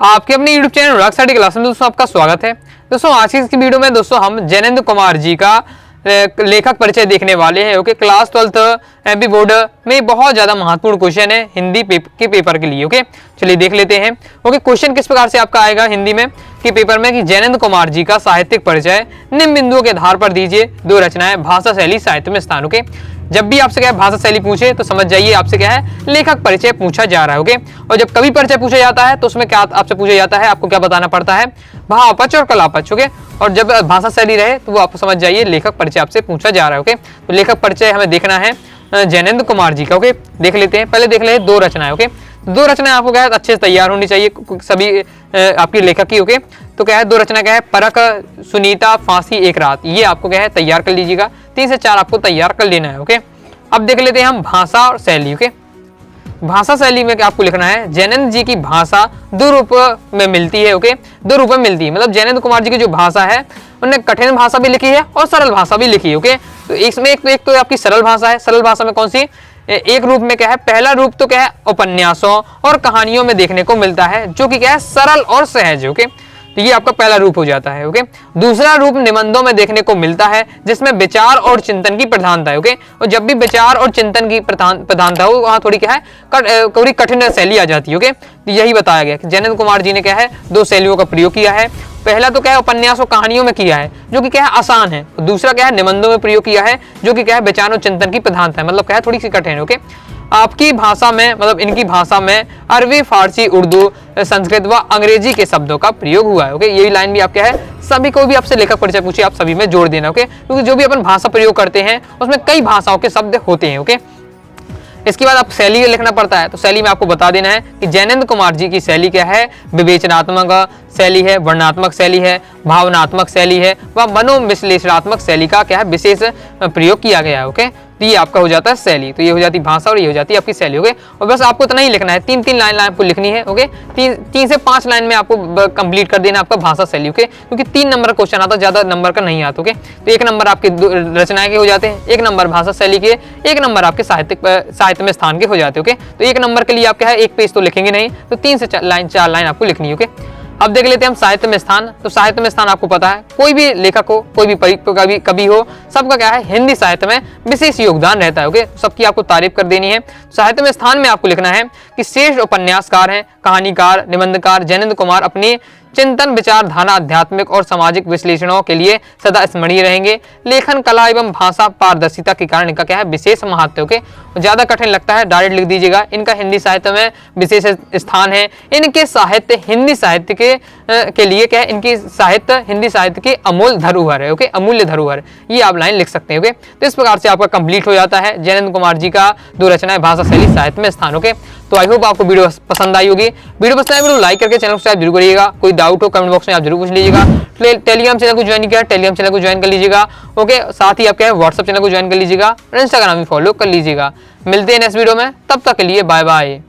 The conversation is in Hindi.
आपके अपने YouTube channel rock study class में दोस्तों आपका स्वागत है। दोस्तों आज की इस वीडियो में दोस्तों हम जैनेंद्र कुमार जी का लेखक परिचय देखने वाले हैं। Okay, class 12th MP board में बहुत ज्यादा महत्वपूर्ण क्वेश्चन है हिंदी के पेपर के लिए। ओके, चलिए देख लेते हैं। ओके, क्वेश्चन किस प्रकार से आपका आएगा हिंदी में कि पेपर में कि जैनेंद्र कुमार जी का साहित्यिक परिचय निम्न बिंदुओं के आधार पर दीजिए। दो रचनाएं, भाषा शैली, साहित्य में स्थान। ओके, जब भी आपसे क्या है भाषा शैली पूछे तो समझ जाइए आपसे क्या है लेखक परिचय पूछा जा रहा है। ओके, और जब कवि परिचय पूछा जाता है तो उसमें क्या आपसे पूछा जाता है, आपको क्या बताना पड़ता है, भावपक्ष और कलापक्ष। ओके, और जब भाषा शैली रहे तो वो आपको समझ जाइए लेखक परिचय आपसे पूछा जा रहा है। ओके, तो लेखक परिचय हमें देखना है जैनेंद्र कुमार जी का। ओके, देख लेते हैं। पहले देख लेते हैं दो रचनाएं। ओके, दो रचनाएं आपको क्या है अच्छे से तैयार होनी चाहिए सभी आपकी लेखक की। ओके, तो क्या है दो रचना क्या है, परख, सुनीता, फांसी, एक रात, ये आपको क्या है तैयार कर लीजिएगा। 3 से 4 आपको तैयार कर लेना है। ओके, अब देख लेते हैं हम भाषा और शैली। ओके, भाषा शैली में क्या आपको लिखना है, जैनेंद्र जी की भाषा दो रूप में मिलती है। ओके, दो रूप में मिलती है, मतलब जैनेंद्र कुमार जी की जो भाषा है उन्होंने कठिन भाषा भी लिखी है और सरल भाषा भी लिखी है। ओके, तो इसमें एक तो आपकी सरल भाषा है। सरल भाषा में कौन सी, एक रूप में क्या है, पहला रूप तो क्या है उपन्यासों और कहानियों में देखने को मिलता है जो कि क्या है सरल और सहज। ओके, तो ये आपका पहला रूप हो जाता है। ओके, दूसरा रूप निबंधों में देखने को मिलता है जिसमें विचार और चिंतन की प्रधानता है। ओके, और जब भी विचार और चिंतन की प्रधानता हो वहां थोड़ी क्या है थोड़ी कठिन शैली आ जाती है। ओके, तो यही बताया गया कि जैनेंद्र कुमार जी ने क्या है दो शैलियों का प्रयोग किया है। पहला तो क्या है उपन्यास और कहानियों में किया है जो कि क्या है आसान है, और दूसरा क्या है निबंधों में प्रयोग किया है जो कि क्या है विचार और चिंतन की प्रधानता है, मतलब क्या है थोड़ी सी कठिन है। ओके, आपकी भाषा में मतलब इनकी भाषा में अरबी, फारसी, उर्दू, संस्कृत व अंग्रेजी के शब्दों का प्रयोग हुआ है। ओके, यही लाइन भी आप क्या है सभी को भी आपसे लेखक परिचय पूछे आप सभी में जोड़ देना। ओके, क्योंकि जो भी अपन भाषा प्रयोग करते हैं उसमें कई भाषाओं के शब्द होते हैं। ओके, इसके बाद आप शैली लिखना पड़ता है, तो शैली में आपको बता देना है कि जैनेंद्र कुमार जी की शैली क्या है, विवेचनात्मक शैली है, वर्णनात्मक शैली है, भावनात्मक शैली है व मनोविश्लेषणात्मक शैली का क्या है विशेष प्रयोग किया गया है। ओके, तो ये आपका हो जाता है शैली, तो ये हो जाती भाषा और ये हो जाती है आपकी शैली। ओके, और बस आपको इतना ही लिखना है, 3-3 लाइन आपको लिखनी है। ओके, 3 से 5 लाइन में आपको कंप्लीट कर देना आपका भाषा शैली। ओके, क्योंकि 3 नंबर क्वेश्चन आता है, ज्यादा नंबर का नहीं आता। ओके, तो 1 नंबर आपके रचनाएं के हो जाते हैं, 1 नंबर भाषा शैली के, 1 नंबर आपके साहित्य में स्थान के हो जाते हैं। ओके, तो 1 नंबर के लिए आप क्या है 1 पेज तो लिखेंगे नहीं, तो 3 से 4 लाइन आपको लिखनी है। ओके, अब देख लेते हैं हम साहित्य में स्थान। तो साहित्य में स्थान आपको पता है कोई भी लेखक हो, कोई भी कवि हो, सबका क्या है हिंदी साहित्य में विशेष योगदान रहता है। ओके, सबकी आपको तारीफ कर देनी है। साहित्य में स्थान में आपको लिखना है कि श्रेष्ठ उपन्यासकार हैं, कहानीकार, निबंधकार जैनेंद्र कुमार अपने चिंतन, विचारधारा, आध्यात्मिक और सामाजिक विश्लेषणों के लिए सदा स्मरणीय रहेंगे। लेखन कला एवं भाषा पारदर्शिता के कारण इनका क्या है विशेष महत्व। के ज्यादा कठिन लगता है डायरेक्ट लिख दीजिएगा, इनका हिंदी साहित्य में विशेष स्थान है। इनके साहित्य हिंदी साहित्य के लिए क्या है, इनकी साहित्य हिंदी साहित्य की अमूल्य धरोहर है। ओके, अमूल्य धरोहर, ये आप लाइन लिख सकते हैं। ओके, तो इस प्रकार से आपका कंप्लीट हो जाता है जैनेंद्र कुमार जी का दो रचनाएं, भाषा शैली, साहित्य में स्थान। ओके, तो आई होप आपको वीडियो पसंद आई होगी। वीडियो पसंद आए वीडियो लाइक करके चैनल को सब्सक्राइब जरूर करिएगा। कोई डाउट हो कमेंट बॉक्स में आप जरूर पूछ लीजिएगा। टेलीग्राम चैनल को ज्वाइन किया, टेलीग्राम चैनल को ज्वाइन कर लीजिएगा। ओके, साथ ही आप क्या है व्हाट्सएप चैनल को ज्वाइन कर लीजिएगा और इंस्टाग्राम भी फॉलो कर लीजिएगा। मिलते हैं नेक्स्ट वीडियो में, तब तक के लिए बाय बाय।